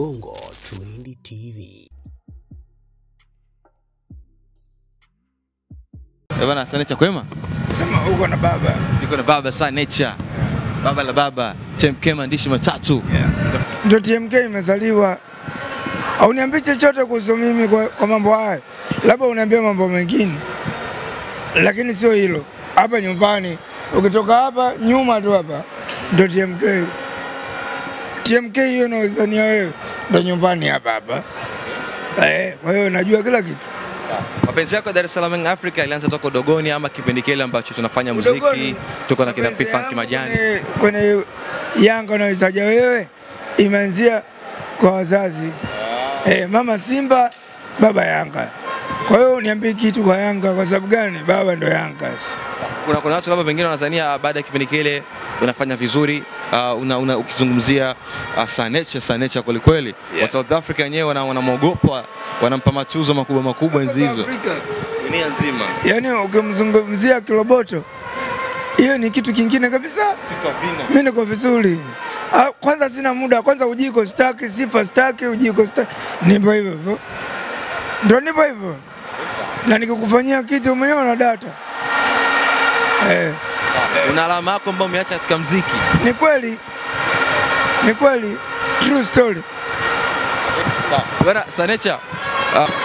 Bongo Trend TV. Bwana, Sanecha kwema? Sema uko na baba. Niko na baba Sanecha. Baba la baba, TMK maandishi matatu. Ndio TMK imezaliwa. Au niambie chochote kuhusu mimi kwa mambo haya. Labda uniambie mambo mengine. Lakini sio hilo. Hapa nyumbani, ukitoka hapa nyuma tu hapa ndio TMK. TMK hiyo inaozania wewe ndio nyumbani hapa hapa. Kwa hiyo najua kila kitu. Sawa. Mapenzi yako Dar es Salaam Africa ilianza toka udogoni ama kipindi kile ambacho tunafanya muziki tuko na kina Funk Majani? Kwenye Yanga unayotaja wewe imeanzia kwa wazazi. Mama Simba, baba Yanga. Kwa hiyo niambie kitu kwa Yanga kwa sababu gani? Baba ndo Yanga. Kuna watu labda wengine wanazania baada ya kipindi kile unafanya vizuri, ukizungumzia Sanecha kweli kweli. Wa South Africa wenyewe wanamuogopa, wanampa matuzo makubwa enzi hizo. Dunia nzima. Yaani ukimzungumzia Kiloboto, hiyo ni kitu kingine kabisa. Mimi niko vizuri. Kwanza sina muda, kwanza ujiko staki, sifa staki, ujiko staki. Nipo hivyo. Ndio nipo hivyo. Na nikikufanyia kitu mwenyewe na data. Una alama yako ambayo umeacha katika muziki. Ni kweli. Ni kweli. True story. Sawa. Bwana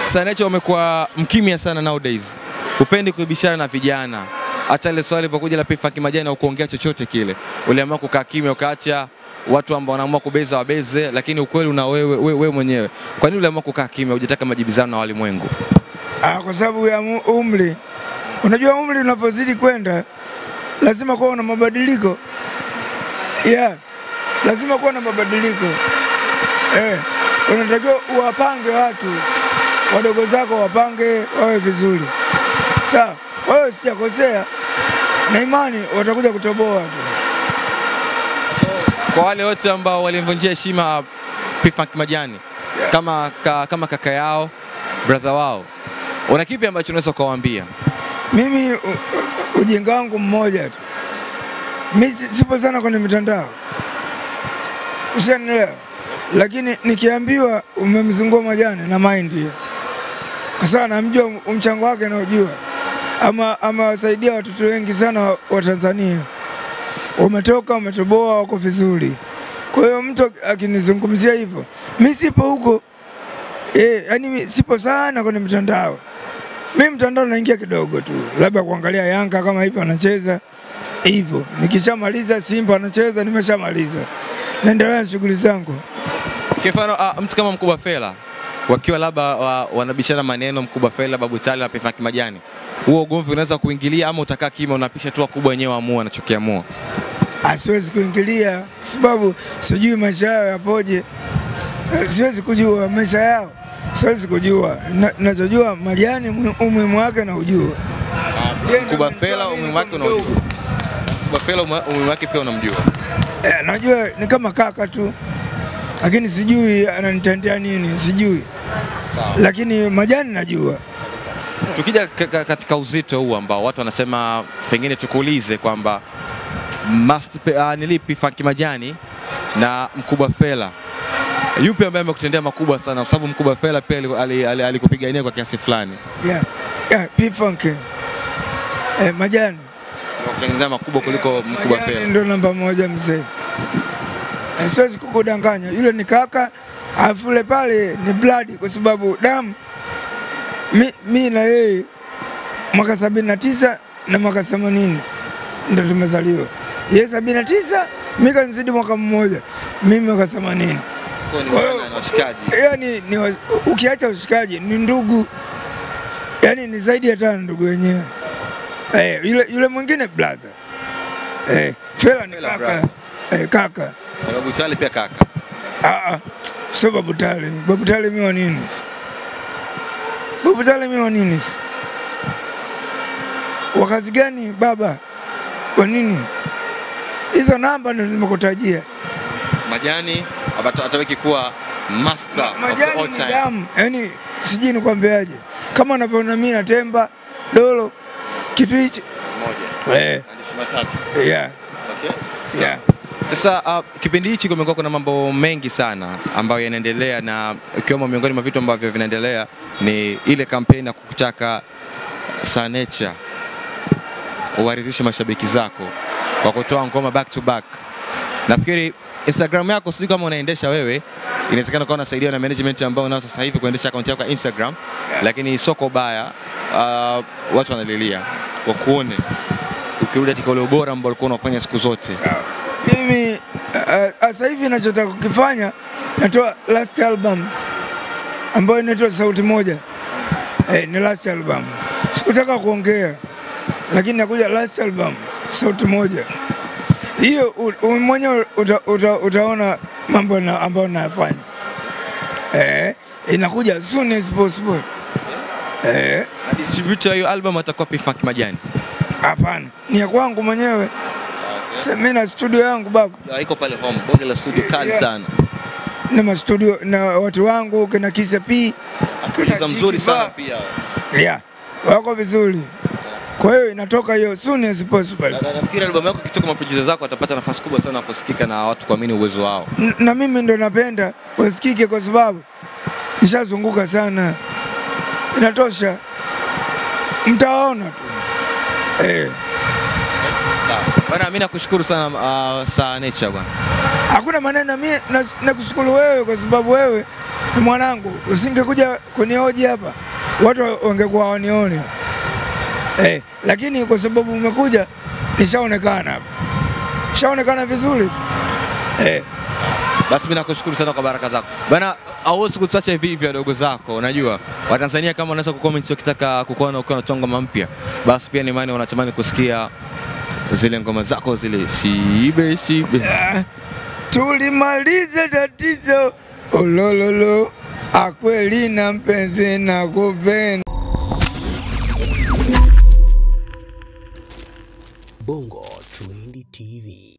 Sanecha umekuwa mkimya sana nowadays. Upendi kuibishana na vijana. Acha ile swali lipokuja la Funk Majani au kuongea chochote kile. Uliamua kukaa kimya ukaacha watu ambao wanaamua kubeza wabeze, lakini ukweli una wewe mwenyewe. Kwa nini uliamua kukaa kimya hujataka majibizano na walimwengu? Kwa sababu ya umri. Unajua umri unapozidi kwenda lazima kuwa na mabadiliko. Lazima kuwa na mabadiliko. Unatakiwa uwapange watu wadogo zako, wapange wawe vizuri. Sawa, wewe sijakosea na imani watakuja kutoboa tu. Kwa wale wote ambao walimvunjia heshima Funk Majani kama kaka yao, brother wao, una kipi ambacho unaweza kuwaambia? Mimi ujinga wangu mmoja tu. Mimi sipo sana kwenye mitandao. Ushanielewa? Lakini nikiambiwa umemzungua Majani na mind. Kwa sababu namjua mchango wake na ujua. Ama wasaidia watoto wengi sana wa Tanzania. Umetoka, umetoboa, wako vizuri. Kwa hiyo mtu akinizungumzia hivyo, mimi sipo huko. Yaani mimi sipo sana kwenye mitandao. Mimi mtandao naingia kidogo tu. Labda kuangalia Yanga kama hivyo anacheza hivyo. Nikishamaliza Simba anacheza nimeshamaliza. Naendelea na shughuli zangu. Kwa mfano mtu kama Mkubwa Fela wakiwa labda wanabishana maneno, Mkubwa Fela, Babu Tali na Funk Majani, huo ugomvi unaweza kuingilia ama utakaa kimya unapisha tu wakubwa wenyewe waamua anachokiamua? Siwezi kuingilia sababu sijui maisha yao yapoje. Siwezi kujua maisha yao. Siwezi kujua. Ninachojua Majani umuhimu wake na ujua. Mkubwa Fela umuhimu wake unajua. Mkubwa Fela umuhimu wake pia unamjua. Najua ni kama kaka tu. Lakini sijui ananitendea nini, sijui. Sawa. Lakini Majani najua. Tukija katika uzito huu ambao watu wanasema pengine tukuulize kwamba nilipi Funk Majani na Mkubwa Fela, yupi ambaye amekutendea makubwa sana? Kwa sababu Mkubwa Fela pia alikupigania kwa kiasi fulani. Funk. Majani wakutendea makubwa kuliko Mkubwa Fela. Ndio namba moja mzee. Siwezi kukudanganya. Yule ni kaka, afule pale ni blood kwa sababu damu. Mimi na yeye mwaka 79 na mwaka 80 ndio tumezaliwa. Yeye 79, mimi kanizidi mwaka mmoja. Mimi mwaka 80. Kwa hiyo na washikaji. Yaani ukiacha ushikaji ni ndugu. Yaani ni zaidi ya tano ndugu wenyewe. Yule mwingine brother. Fela ni kaka. Kaka. Na Babu Tali pia kaka. Sio Babu Tali. Babu Tali mimi wa nini? Babu Tali mimi wa nini? Wakazi gani baba? Kwa nini? Hizo namba ndio nimekutajia. Majani ataweki kuwa master of all time. Majani, yaani sijui nikwambiaje. Kama unavyoona mimi na Temba, Dolo, kitu hicho moja. Maandishi matatu. Okay. Sasa kipindi hichi kumekuwa kuna mambo mengi sana ambayo yanaendelea, na ikiwemo miongoni mwa vitu ambavyo vinaendelea ni ile kampeni ya kutaka Sanecha uwaridhishe mashabiki zako kwa kutoa ngoma back to back. Nafikiri Instagram yako sijui kama unaendesha wewe, inawezekana kwa unasaidiwa na management ambao unao sasa hivi kuendesha account yako ya Instagram, lakini soko baya, watu wanalilia wakuone ukirudi katika ule ubora ambao ulikuwa unafanya siku zote. Mimi sasa hivi ninachotaka kukifanya, natoa last album ambayo inaitwa Sauti Moja. Ni last album. Sikutaka kuongea, lakini nakuja last album Sauti Moja. Hiyo mwenyewe utaona mambo ambayo nayafanya. Inakuja as soon as possible. Distributor hiyo album atakuwa P-Funk Majani? Hapana, ni ya kwangu mwenyewe. Mimi na studio yangu babu. Iko pale home, bonge la studio kali sana. Na studio na watu wangu kina Kisa P. Kisa mzuri sana pia. Wako vizuri. Kwa hiyo inatoka hiyo soon as possible. Nafikiri album yako kitoka maproducer zako atapata nafasi kubwa sana kusikika na watu kuamini uwezo wao. Na mimi ndo napenda wasikike kwa sababu nishazunguka sana. Inatosha. Mtaona tu. Sawa. Bwana mimi nakushukuru sana Sanecha bwana. Hakuna maneno, mimi nakushukuru wewe kwa sababu wewe ni mwanangu. Usingekuja kunihoji hapa, watu wangekuwa wanione. Lakini kwa sababu umekuja nishaonekana hapa. Nishaonekana vizuri tu. Basi mimi nakushukuru sana kwa baraka zako. Bwana, hauwezi kutuacha hivi hivi wadogo zako. Unajua, wa Tanzania kama wanaweza kucomment ukitaka kukuona ukiwa unatoa ngoma mpya, basi pia ni maana wanatamani kusikia zile ngoma zako zile shibe. Tulimalize tatizo olololo, akweli na mpenzi na kupenda. Bongo Trend TV.